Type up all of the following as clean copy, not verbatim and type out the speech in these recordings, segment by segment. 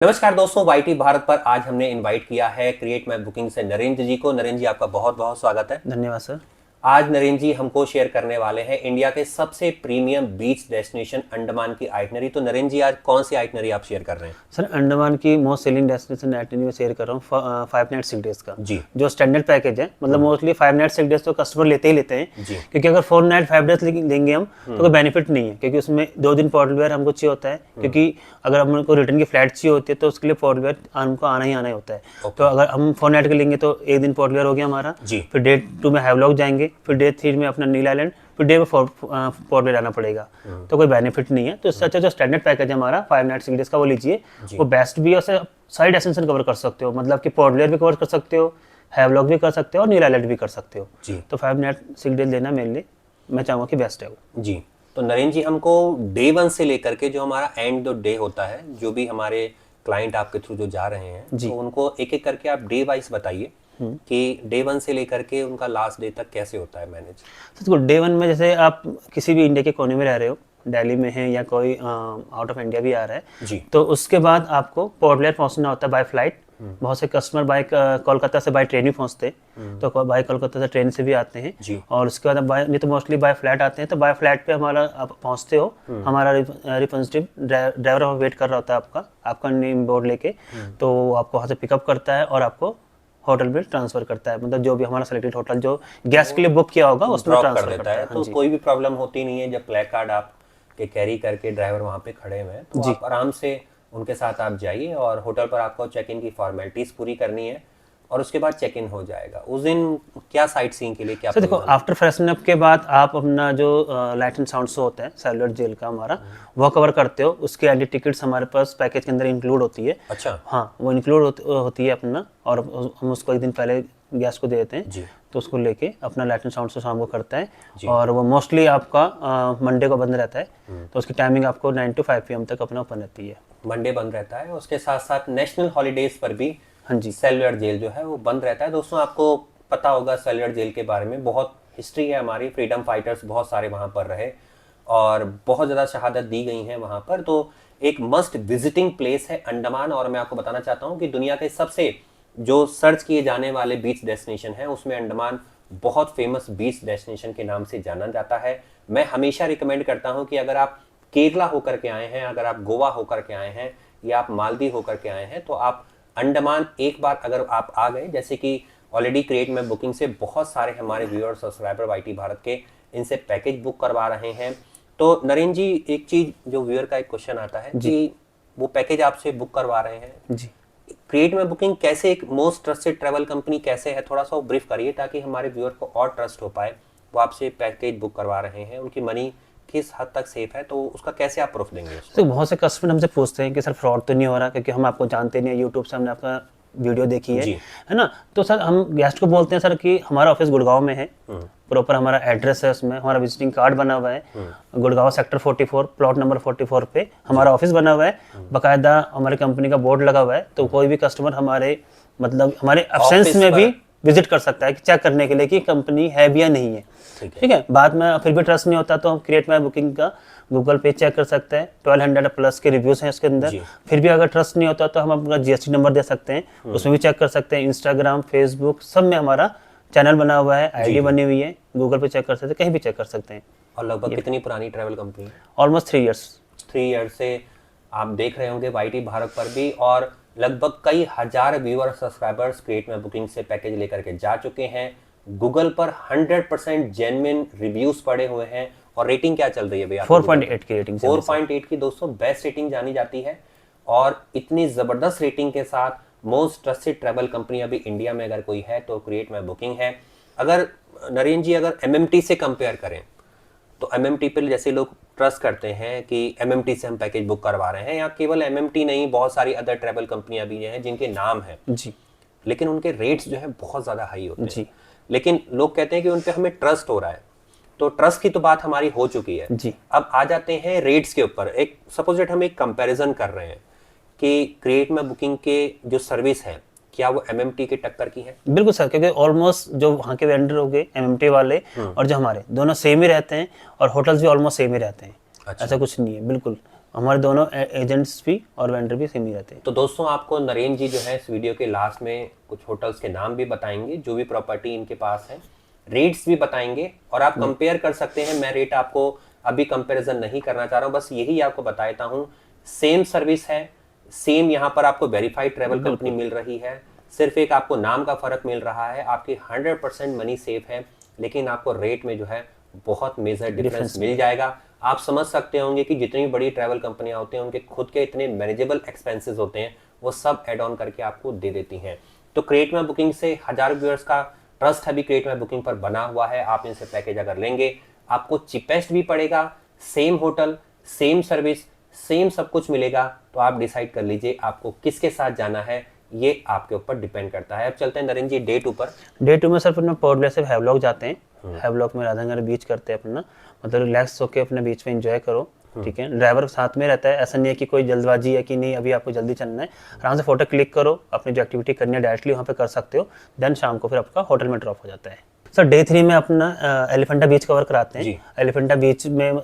नमस्कार दोस्तों, वाईटी भारत पर आज हमने इनवाइट किया है क्रिएट माई बुकिंग से नरेंद्र जी को। नरेंद्र जी, आपका बहुत बहुत स्वागत है। धन्यवाद सर। आज नरेंद्र जी हमको शेयर करने वाले हैं इंडिया के सबसे प्रीमियम बीच डेस्टिनेशन अंडमान की आइटनरी। तो नरेंद्र जी, आज कौन सी आइटनरी आप शेयर कर रहे हैं? सर, अंडमान की मोस्ट सेलिंग डेस्टिनेशन आइटनरी में शेयर कर रहा हूँ 5 नाइट 6 डेज का जी। जो स्टैंडर्ड पैकेज है। मतलब मोस्टली 5 नाइट 6 डेज तो कस्टमर लेते हैं जी। क्योंकि अगर 4 नाइट 5 डेज लेंगे हम तो कोई बेनिफिट नहीं है, क्योंकि उसमें 2 दिन पोर्टवेयर हमको चाहिए होता है। क्योंकि अगर हमको रिटर्न की फ्लाइट चाहिए होती है तो उसके लिए पोर्टवेयर हमको आना ही होता है। तो अगर हम 4 नाइट के लेंगे तो एक दिन पोर्टवेयर हो गया हमारा। फिर डे 2 में हैवलॉक जाएंगे, फिर डे 3 में अपना नील आइलैंड, फिर डे में पोर्टवेयर आना पड़ेगा। तो कोई बेनिफिट नहीं है। तो इससे अच्छा जो स्टैंडर्ड पैकेज है हमारा 5 नाइट 6 डेज का वो लीजिए। वो बेस्ट भी है, उससे सारी डेस्टिनेशन कवर कर सकते हो। मतलब कि पोर्टवेयर भी कवर कर सकते हो, हैवलॉक भी कर सकते हो और नील आइलैंड भी कर सकते हो जी। तो 5 नाइट 6 डेज लेना मेरे लिए, मैं चाहूँगा कि बेस्ट है वो जी। तो नरेंद्र जी, हमको डे 1 से लेकर के जो हमारा एंड डे होता है, जो भी हमारे क्लाइंट आपके थ्रू जो जा रहे हैं, तो उनको एक एक करके आप डे वाइज बताइए कि डे 1 से लेकर के उनका लास्ट डे तक कैसे होता है मैनेज। तो डे 1 में जैसे आप किसी भी इंडिया के कोने में रह रहे हो, दिल्ली में है या कोई आउट ऑफ इंडिया भी आ रहा है जी, तो उसके बाद आपको पोर्ट ब्लेयर पहुंचना होता है बाय फ्लाइट। बहुत से कस्टमर बाय कोलकाता से बाय ट्रेन ही पहुंचते हैं, तो बाय कोलकाता से ट्रेन से भी आते हैं जी। और उसके बाद बाय, नहीं तो मोस्टली बाय फ्लाइट आते हैं। तो बाय फ्लाइट पे हमारा आप पहुंचते हो, हमारा रिप्रेजेंटेटिव ड्राइवर वेट कर रहा होता है आपका नेम बोर्ड लेके। तो आपको वहाँ से पिकअप करता है और आपको होटल में ट्रांसफर करता है। मतलब जो भी हमारा सेलेक्टेड होटल जो गेस्ट के लिए बुक किया होगा उसमें ट्रांसफर करता है। तो कोई भी प्रॉब्लम होती नहीं है। जब प्लेक कार्ड आप के कैरी करके ड्राइवर वहाँ पे खड़े हुए हैं तो आप आराम से उनके साथ आप जाइए और होटल पर आपको चेक इन की फॉर्मेलिटीज पूरी करनी है और उसके बाद चेक इन हो जाएगा। उस दिन क्या साइट सीइंग के लिए क्या देखो, आफ्टर फ्रेशन अप के बाद आप अपना जो लाइट एंड साउंड शो होता है सेलुलर जेल का हमारा, वो कवर करते हो। उसकी एंट्री टिकट्स हमारे पास पैकेज के अंदर इंक्लूड होती है। अच्छा, हाँ, वो इंक्लूड होती है अपना, और हम उसको एक दिन पहले गेस्ट को दे देते हैं जी। तो उसको लेके अपना लाइट एंड साउंड शो शाम को करता है और वो मोस्टली आपका मंडे को बंद रहता है। तो उसकी टाइमिंग आपको 9 to 5 PM तक अपना ओपन रहती है। मंडे बंद रहता है। उसके साथ साथ नेशनल हॉलीडेज पर भी हाँ जी, सेलुलर जेल जो है वो बंद रहता है। दोस्तों, आपको पता होगा सेलुलर जेल के बारे में, बहुत हिस्ट्री है हमारी। फ्रीडम फाइटर्स बहुत सारे वहाँ पर रहे और बहुत ज़्यादा शहादत दी गई हैं वहाँ पर। तो एक मस्ट विजिटिंग प्लेस है अंडमान। और मैं आपको बताना चाहता हूँ कि दुनिया के सबसे जो सर्च किए जाने वाले बीच डेस्टिनेशन है उसमें अंडमान बहुत फेमस बीच डेस्टिनेशन के नाम से जाना जाता है। मैं हमेशा रिकमेंड करता हूँ कि अगर आप केरला होकर के आए हैं, अगर आप गोवा होकर के आए हैं या आप मालदीव होकर के आए हैं, तो आप अंडमान एक बार अगर आप आ गए, जैसे कि ऑलरेडी क्रिएट माई बुकिंग से बहुत सारे हमारे व्यूअर सब्सक्राइबर वाईटी भारत के इनसे पैकेज बुक करवा रहे हैं। तो नरेंद्र जी, एक चीज जो व्यूअर का एक क्वेश्चन आता है कि वो पैकेज आपसे बुक करवा रहे हैं जी, क्रिएट माई बुकिंग कैसे एक मोस्ट ट्रस्टेड ट्रैवल कंपनी कैसे है, थोड़ा सा ब्रीफ करिए ताकि हमारे व्यूअर को और ट्रस्ट हो पाए। वो आपसे पैकेज बुक करवा रहे हैं, उनकी मनी किस हद तक सेफ है, तो उसका कैसे आप प्रूफ देंगे? तो बहुत से कस्टमर हमसे पूछते हैं कि सर फ्रॉड तो नहीं हो रहा, क्योंकि हम आपको जानते नहीं है, यूट्यूब से हमने आपका वीडियो देखी है ना। तो सर हम गेस्ट को बोलते हैं सर कि हमारा ऑफिस गुड़गांव में है, प्रॉपर हमारा एड्रेस है, उसमें हमारा विजिटिंग कार्ड बना हुआ है, गुड़गांव सेक्टर 44 प्लॉट नंबर 44 पे हमारा ऑफिस बना हुआ है, बाकायदा हमारी कंपनी का बोर्ड लगा हुआ है। तो कोई भी कस्टमर हमारे मतलब हमारे एब्सेंस में भी विजिट कर सकता है कि चेक करने के लिए कि कंपनी है भी या नहीं है। ठीक है, बाद में फिर भी ट्रस्ट नहीं होता तो हम क्रिएट माई बुकिंग का गूगल पे चेक कर सकते हैं। 1200 प्लस के रिव्यूज हैं उसके अंदर। फिर भी अगर ट्रस्ट नहीं होता तो हम अपना GST नंबर दे सकते हैं, उसमें भी चेक कर सकते हैं। इंस्टाग्राम, फेसबुक सब में हमारा चैनल बना हुआ है, ID बनी हुई है, गूगल पे चेक कर सकते हैं, कहीं भी चेक कर सकते हैं। और लगभग कितनी पुरानी ट्रैवल कंपनी है? Almost 3 years. 3 ईयर्स से आप देख रहे होंगे वाईटी भारत पर भी, और लगभग कई हजार viewer subscribers create my booking से पैकेज लेकर के जा चुके हैं। गूगल पर 100% जेन्युइन रिव्यूज पड़े हुए हैं। और रेटिंग क्या चल रही है भैया? 4.8 की रेटिंग। 4.8 की दोस्तों बेस्ट रेटिंग जानी जाती है। और इतनी जबरदस्त रेटिंग के साथ मोस्ट ट्रस्टेड ट्रैवल कंपनी अभी इंडिया में अगर कोई है तो क्रिएट माई बुकिंग है। अगर नरेंद्र जी अगर MMT से कंपेयर करें तो MMT पे जैसे लोग ट्रस्ट करते हैं कि MMT से हम पैकेज बुक करवा रहे हैं, या केवल MMT नहीं, बहुत सारी अदर ट्रैवल कंपनियां भी हैं जिनके नाम हैं जी, लेकिन उनके रेट्स जो है बहुत ज़्यादा हाई होते हैं जी। लेकिन लोग कहते हैं कि उन पे हमें ट्रस्ट हो रहा है। तो ट्रस्ट की तो बात हमारी हो चुकी है जी। अब आ जाते हैं रेट्स के ऊपर। एक सपोजिट हम एक कंपैरिजन कर रहे हैं कि क्रिएट माई बुकिंग के जो सर्विस है क्या वो MMT के टक्कर की है? बिल्कुल सर, क्योंकि ऑलमोस्ट जो वहाँ के वेंडर हो गए MMT वाले और जो हमारे दोनों सेम ही रहते हैं, और होटल्स भी ऑलमोस्ट सेम ही रहते हैं। अच्छा। ऐसा कुछ नहीं है, बिल्कुल हमारे दोनों एजेंट्स भी और वेंडर भी सेम ही रहते हैं। तो दोस्तों आपको नरेंद्र जी जो है इस वीडियो के लास्ट में कुछ होटल्स के नाम भी बताएंगे, जो भी प्रॉपर्टी इनके पास है, रेट्स भी बताएंगे और आप कंपेयर कर सकते हैं। मैं रेट आपको अभी कंपैरिजन नहीं करना चाह रहा हूँ, बस यही आपको बताता हूँ। सेम सर्विस है, सेम यहाँ पर आपको वेरीफाइड ट्रैवल कंपनी मिल रही है, सिर्फ एक आपको नाम का फर्क मिल रहा है। आपकी 100% मनी सेफ है, लेकिन आपको रेट में जो है बहुत मेजर डिफरेंस मिल जाएगा। आप समझ सकते होंगे कि जितनी बड़ी ट्रैवल कंपनियां होती हैं उनके खुद के इतने मैनेजेबल एक्सपेंसेस होते हैं, वो सब एड ऑन करके आपको दे देती हैं। तो क्रिएट माई बुकिंग से हजारों व्यूअर्स का ट्रस्ट अभी क्रिएट माई बुकिंग पर बना हुआ है। आप इनसे पैकेज अगर लेंगे आपको चिपेस्ट भी पड़ेगा, same hotel, same service, same सब कुछ मिलेगा। तो आप डिसाइड कर लीजिए आपको किसके साथ जाना है, ये आपके ऊपर डिपेंड करता है। अब चलते हैं नरेंद्र जी डे 2 पर। डे 2 में सर अपना पोर्ट ब्लेयर से हैवलॉक जाते हैं। हैवलॉक में राधानगर बीच करते हैं अपना, मतलब रिलैक्स होकर अपने बीच में एंजॉय करो, ठीक है। ड्राइवर साथ में रहता है, ऐसा नहीं है कि कोई जल्दबाजी है कि नहीं अभी आपको जल्दी चलना है। आराम से फोटो क्लिक करो, अपनी जो एक्टिविटी करनी है डायरेक्टली वहाँ पे कर सकते हो। देन शाम को फिर आपका होटल में ड्रॉप हो जाता है। सर डे 3 में अपना एलिफेंटा बीच कवर कराते हैं। एलिफेंटा बीच में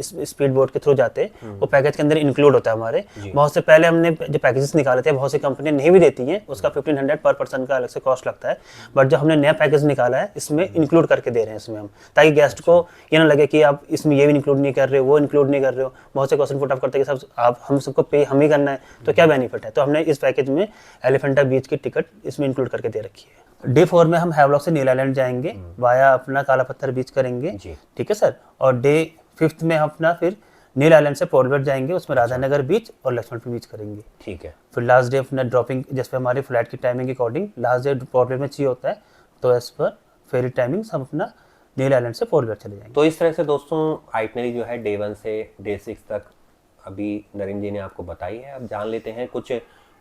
स्पीड बोट के थ्रू जाते हैं, वो पैकेज के अंदर इंक्लूड होता है हमारे। बहुत से पहले हमने जो पैकेजेस निकाले थे, बहुत सी कंपनियां नहीं भी देती हैं, उसका 1500 पर पर्सन का अलग से कॉस्ट लगता है। बट जो हमने नया पैकेज निकाला है इसमें इंक्लूड करके दे रहे हैं इसमें हम, ताकि गेस्ट को ये ना लगे कि आप इसमें ये भी इंक्लूड नहीं कर रहे हो, वो इंक्लूड नहीं कर रहे हो। बहुत से क्वेश्चन पुट अप करते हैं कि सब आप हम सबको पे हम ही करना है, तो क्या बेनिफिट है। तो हमने इस पैकेज में एलिफेंटा बीच की टिकट इसमें इंक्लूड करके दे रखी है। डे 4 में हम हैवलॉक से नील आइलैंड जाएंगे, वाया अपना काला पत्थर बीच करेंगे, ठीक है सर। और डे 5 में अपना फिर नील आइलैंड से पोर्ट ब्लेयर जाएंगे, उसमें राधानगर बीच और लक्ष्मणपुर बीच करेंगे, ठीक है। फिर लास्ट डे अपना ड्रॉपिंग, जिस पे हमारी फ्लाइट की टाइमिंग के according last day port Blair में चाहिए होता है, तो एज पर फेरी टाइमिंग हम अपना नील आइलैंड से पोर्ट ब्लेयर चले जाएंगे। तो इस तरह से दोस्तों आइटनरी जो है डे 1 से डे 6 तक अभी नरेंद्र जी ने आपको बताई है। अब जान लेते हैं कुछ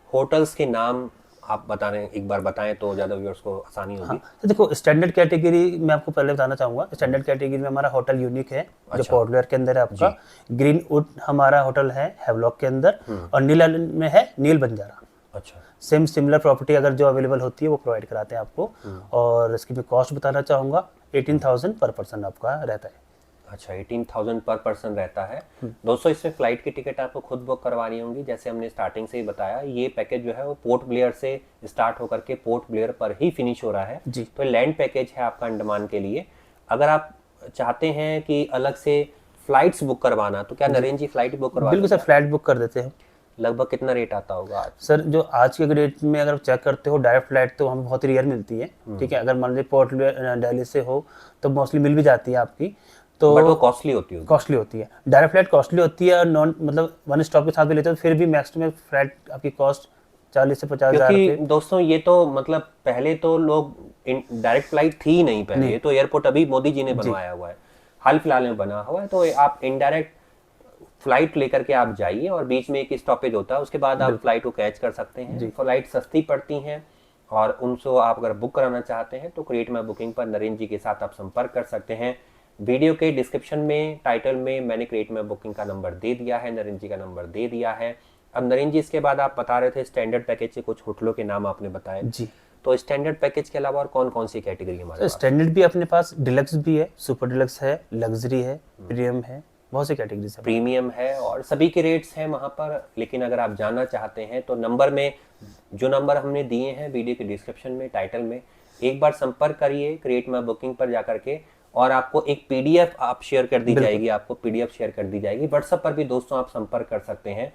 होटल्स के नाम, आप बताने एक बार बताएं तो ज़्यादा व्यूअर्स को आसानी होगी। तो देखो स्टैंडर्ड कैटेगरी मैं आपको पहले बताना चाहूँगा। स्टैंडर्ड कैटेगरी में हमारा होटल यूनिक है, जो पोर्ट ब्लेयर के अंदर है आपका। ग्रीन वुड हमारा होटल है हैवलॉक के अंदर, और नील आइलैंड में है नील बंजारा। अच्छा, सेम सिमिलर प्रॉपर्टी अगर जो अवेलेबल होती है वो प्रोवाइड कराते हैं आपको। और इसकी मैं कॉस्ट बताना चाहूँगा, 18,000 पर पर्सन आपका रहता है। अच्छा, 18,000 पर पर्सन रहता है। दोस्तों इसमें फ्लाइट की टिकट आपको खुद बुक करवानी होगी। जैसे हमने स्टार्टिंग से ही बताया, ये पैकेज जो है वो पोर्ट ब्लेयर से स्टार्ट होकर के पोर्ट ब्लेयर पर ही फिनिश हो रहा है जी। तो लैंड पैकेज है आपका अंडमान के लिए। अगर आप चाहते हैं कि अलग से फ्लाइट्स बुक करवाना, तो क्या नरेंद्र जी फ्लाइट बुक करवा? बिल्कुल सर, फ्लाइट बुक कर देते हैं। लगभग कितना रेट आता होगा आज? सर जो आज के डेट में अगर चेक करते हो, डायरेक्ट फ्लाइट तो हमें बहुत रेयर मिलती है, ठीक है। अगर मान लीजिए पोर्ट दिल्ली से हो तो मोस्टली मिल भी जाती है आपकी, तो बट वो कॉस्टली होती है। डायरेक्ट फ्लाइट कॉस्टली होती है, और नॉन मतलब वन स्टॉप के साथ भी लेते हो फिर भी मैक्सिमम फ्लाइट आपकी कॉस्ट 40 से 50,000 रुपये। दोस्तों ये तो मतलब पहले तो लोग डायरेक्ट फ्लाइट थी ही नहीं पहले, ये तो एयरपोर्ट अभी मोदी जी ने बनवाया हुआ है, हाल फिलहाल में बना हुआ है। तो आप इनडायरेक्ट फ्लाइट लेकर के आप जाइए और बीच में एक स्टॉपेज होता है, उसके बाद आप फ्लाइट को कैच कर सकते हैं। फ्लाइट सस्ती पड़ती हैं और उनसे आप अगर बुक कराना चाहते हैं तो क्रिएट माई बुकिंग पर नरेंद्र जी के साथ आप संपर्क कर सकते हैं। वीडियो के डिस्क्रिप्शन में टाइटल में मैंने क्रिएट माई बुकिंग का नंबर दे दिया है, नरेंद्र जी का नंबर दे दिया है। अब नरेंद्र जी इसके बाद आप बता रहे थे स्टैंडर्ड पैकेज से कुछ होटलों के नाम आपने बताए जी। तो स्टैंडर्ड पैकेज के अलावा और कौन कौन सी कैटेगरी हमारे पास? स्टैंडर्ड भी अपने पास, डिलक्स भी है, सुपर डिलक्स है, लग्जरी है, प्रीमियम है, बहुत सी कैटेगरीज है। प्रीमियम है और सभी के रेट्स हैं वहाँ पर। लेकिन अगर आप जानना चाहते हैं तो नंबर में, जो नंबर हमने दिए हैं वीडियो के डिस्क्रिप्शन में, टाइटल में, एक बार संपर्क करिए क्रिएट माई बुकिंग पर जाकर के, और आपको एक पीडीएफ आप शेयर कर दी जाएगी, आपको पीडीएफ शेयर कर दी जाएगी। व्हाट्सएप पर भी दोस्तों आप संपर्क कर सकते हैं।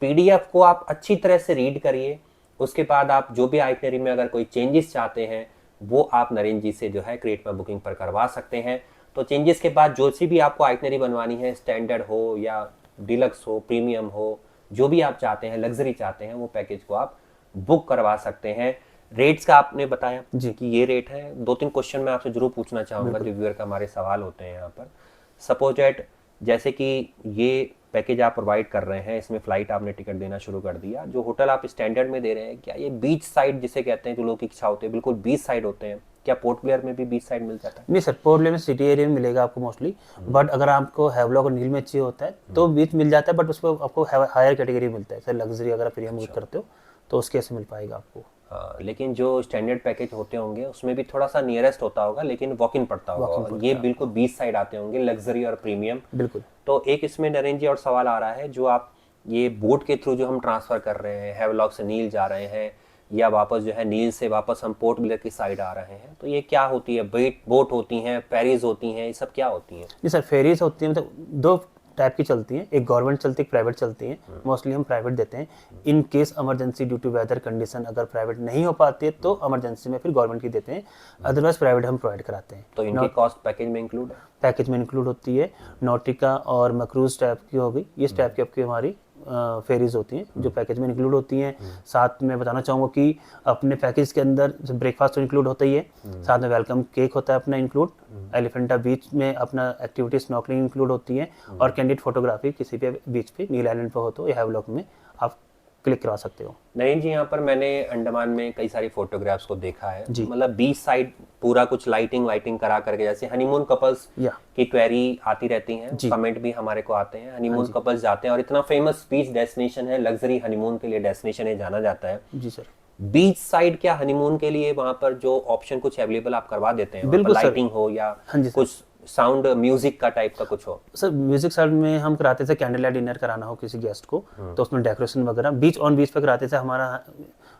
पीडीएफ को आप अच्छी तरह से रीड करिए, उसके बाद आप जो भी आइटनरी में अगर कोई चेंजेस चाहते हैं वो आप नरेंद्र जी से जो है क्रिएट माई बुकिंग पर करवा सकते हैं। तो चेंजेस के बाद जो सी भी आपको आइटनरी बनवानी है, स्टैंडर्ड हो या डिलक्स हो, प्रीमियम हो, जो भी आप चाहते हैं, लग्जरी चाहते हैं, वो पैकेज को आप बुक करवा सकते हैं। रेट्स का आपने बताया जी कि ये रेट है। 2-3 क्वेश्चन मैं आपसे जरूर पूछना चाहूँगा, जो व्यूअर का हमारे सवाल होते हैं यहाँ पर। सपोज एट जैसे कि ये पैकेज आप प्रोवाइड कर रहे हैं, इसमें फ्लाइट आपने टिकट देना शुरू कर दिया, जो होटल आप स्टैंडर्ड में दे रहे हैं, क्या ये बीच साइड जिसे कहते हैं, जो लोग की इच्छा होती है बिल्कुल बीच साइड होते हैं, क्या पोर्ट ब्लेयर में भी बीच साइड मिल जाता है? नहीं सर, पोर्ट ब्लेयर में सिटी एरिया में मिलेगा आपको मोस्टली, बट अगर आपको हैवलॉक और नील में चाहिए होता है तो बीच मिल जाता है, बट उसको आपको हायर कैटेगरी मिलता है। सर लग्जरी अगर प्रीमियम करते हो तो उस केस में मिल पाएगा आपको। हाँ, लेकिन जो स्टैंडर्ड पैकेज होते होंगे उसमें भी थोड़ा सा नियरेस्ट होता होगा, लेकिन वॉक इन पड़ता होगा, और ये बिल्कुल बीच साइड आते होंगे, लग्जरी और प्रीमियम। बिल्कुल। तो एक इसमें नरेंद्र जी और सवाल आ रहा है, जो आप ये बोट के थ्रू जो हम ट्रांसफर कर रहे हैं, हैवलॉक से नील जा रहे हैं, या वापस जो है नील से वापस हम पोर्ट ब्लेयर की साइड आ रहे हैं, तो ये क्या होती है? बोट होती हैं, फेरीज होती हैं, ये सब क्या होती हैं? जी सर, फेरीज होती है, मतलब दो टाइप की चलती हैं, एक गवर्नमेंट चलती है, एक प्राइवेट चलती है। मोस्टली हम प्राइवेट देते हैं। In case emergency due to weather condition अगर प्राइवेट नहीं हो पाती है तो इमरजेंसी में फिर गवर्नमेंट की देते हैं, अदरवाइज प्राइवेट हम प्रोवाइड कराते हैं। तो इनकी कॉस्ट पैकेज में इंक्लूड है? पैकेज में इंक्लूड होती है। नॉटिका और मक्रूज टाइप की हो गई, इस टाइप की आपकी हमारी फेरीज होती हैं जो पैकेज में इंक्लूड होती हैं। साथ में बताना चाहूँगा कि अपने पैकेज के अंदर ब्रेकफास्ट तो इंक्लूड होता ही है, साथ में वेलकम केक होता है अपना इंक्लूड, एलिफेंटा बीच में अपना एक्टिविटी स्नॉर्कलिंग इंक्लूड होती है, और कैंडिड फोटोग्राफी किसी भी बीच पे, नील आइलैंड पे हो तो या हैवलॉक में आप क्लिक करा सकते हो। नरेंद्र जी, यहाँ पर मैंने अंडमान में कई सारी फोटोग्राफ्स को देखा है, मतलब बीच साइड पूरा कुछ लाइटिंग करा करके, जैसे हनीमून कपल्स की क्वेरी आती रहती हैं, कमेंट भी हमारे को आते हैं, हनीमून कपल्स जाते हैं, और इतना फेमस बीच डेस्टिनेशन है, लग्जरी हनीमून के लिए डेस्टिनेशन है, जाना जाता है। जी सर। बीच साइड क्या हनीमून के लिए वहाँ पर जो ऑप्शन कुछ अवेलेबल आप करवा देते हैं? बिल्कुल, लाइटिंग हो या कुछ साउंड म्यूजिक का टाइप का कुछ हो? सर म्यूजिक साइड में हम कराते थे, कैंडल लाइट डिनर कराना हो किसी गेस्ट को तो उसमें डेकोरेशन वगैरह बीच ऑन बीच पे कराते थे। हमारा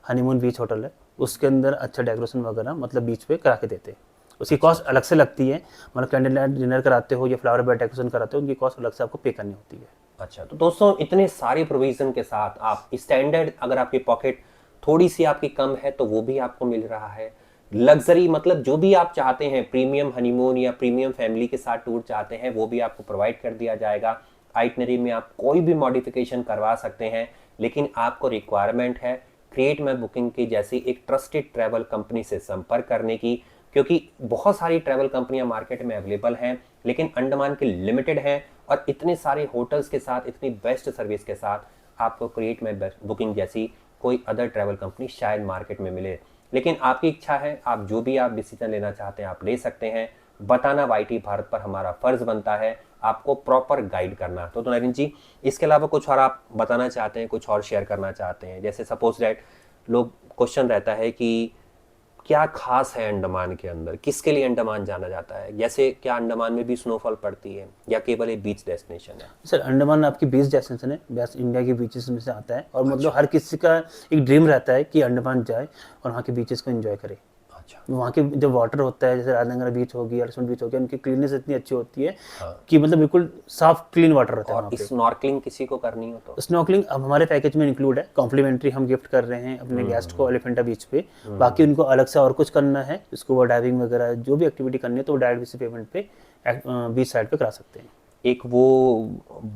हनीमून बीच होटल है, उसके अंदर अच्छा डेकोरेशन वगैरह मतलब बीच पे करा के देते हैं। उसकी कॉस्ट अलग से लगती है, मतलब कैंडल लाइट डिनर कराते हो या फ्लावर बेड डेकोरेशन कराते हो, उनकी कॉस्ट अलग से आपको पे करनी होती है। अच्छा, तो दोस्तों इतने सारे प्रोविजन के साथ आप स्टैंडर्ड, अगर आपकी पॉकेट थोड़ी सी आपकी कम है तो वो भी आपको मिल रहा है। लग्जरी मतलब जो भी आप चाहते हैं, प्रीमियम हनीमून या प्रीमियम फैमिली के साथ टूर चाहते हैं, वो भी आपको प्रोवाइड कर दिया जाएगा। आइटनरी में आप कोई भी मॉडिफिकेशन करवा सकते हैं, लेकिन आपको रिक्वायरमेंट है क्रिएट माई बुकिंग की जैसी एक ट्रस्टेड ट्रैवल कंपनी से संपर्क करने की, क्योंकि बहुत सारी ट्रैवल कंपनियां मार्केट में अवेलेबल हैं, लेकिन अंडमान की लिमिटेड हैं, और इतने सारे होटल्स के साथ, इतनी बेस्ट सर्विस के साथ आपको क्रिएट माई बुकिंग जैसी कोई अदर ट्रैवल कंपनी शायद मार्केट में मिले। लेकिन आपकी इच्छा है, आप जो भी आप डिसीजन लेना चाहते हैं आप ले सकते हैं। बताना वाईटी भारत पर हमारा फर्ज बनता है, आपको प्रॉपर गाइड करना। तो नरेंद्र जी, इसके अलावा कुछ और आप बताना चाहते हैं, कुछ और शेयर करना चाहते हैं? जैसे सपोज दैट लोग क्वेश्चन रहता है कि क्या खास है अंडमान के अंदर, किसके लिए अंडमान जाना जाता है? जैसे क्या अंडमान में भी स्नोफॉल पड़ती है या केवल एक बीच डेस्टिनेशन है? सर अंडमान आपकी बीच डेस्टिनेशन है, बेस्ट इंडिया के बीचेस में से आता है, और मतलब हर किसी का एक ड्रीम रहता है कि अंडमान जाए और वहाँ के बीचेस को एंजॉय करे। अच्छा, वहाँ के जो वाटर होता है, जैसे राजनगर बीच हो गया, अरसुन बीच हो गया, उनकी क्लीननेस इतनी अच्छी होती है कि मतलब बिल्कुल साफ क्लीन वाटर रहता है। और स्नॉर्कलिंग किसी को करनी हो तो? स्नॉर्कलिंग अब हमारे पैकेज में इंक्लूड है, कॉम्प्लीमेंटरी हम गिफ्ट कर रहे हैं अपने गेस्ट को एलिफेंटा बीच पे। बाकी उनको अलग से और कुछ करना है, स्कूबा डाइविंग वगैरह जो भी एक्टिविटी करनी है तो वो डायरेक्ट किसी पेमेंट पे बीच साइड पे करा सकते हैं। एक वो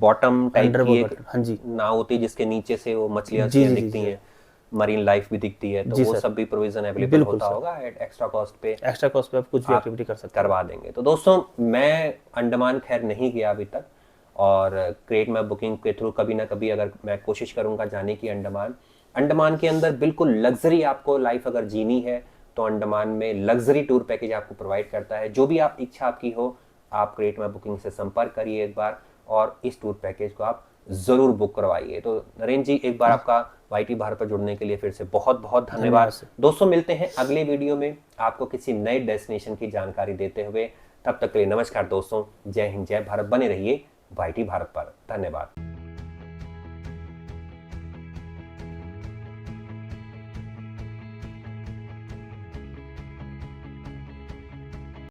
बॉटम टाइप की एक हाँ जी नाव होती है जिसके नीचे से वो मछलियां दिखती हैं, मरीन लाइफ भी दिखती है, तो वो सब भी प्रोविजन अवेलेबल होता होगा एक्स्ट्रा कॉस्ट पे? एक्स्ट्रा कॉस्ट पे आप कुछ भी एक्टिविटी कर सकते करवा देंगे। तो दोस्तों, मैं अंडमान खैर नहीं गया अभी तक, और क्रिएट माई बुकिंग के थ्रू कभी ना कभी अगर मैं कोशिश करूंगा जाने की अंडमान के अंदर बिल्कुल लग्जरी आपको लाइफ अगर जीनी है तो अंडमान में लग्जरी टूर पैकेज आपको प्रोवाइड करता है। जो भी आप इच्छा आपकी हो, आप क्रिएट माई बुकिंग से संपर्क करिए एक बार, और इस टूर पैकेज को आप जरूर बुक करवाइए। तो नरेंद्र जी, एक बार आपका वाईटी भारत पर जुड़ने के लिए फिर से बहुत बहुत धन्यवाद। दोस्तों, मिलते हैं अगले वीडियो में आपको किसी नए डेस्टिनेशन की जानकारी देते हुए। तब तक के लिए नमस्कार दोस्तों, जय हिंद, जय भारत। बने रहिए वाईटी भारत पर। धन्यवाद।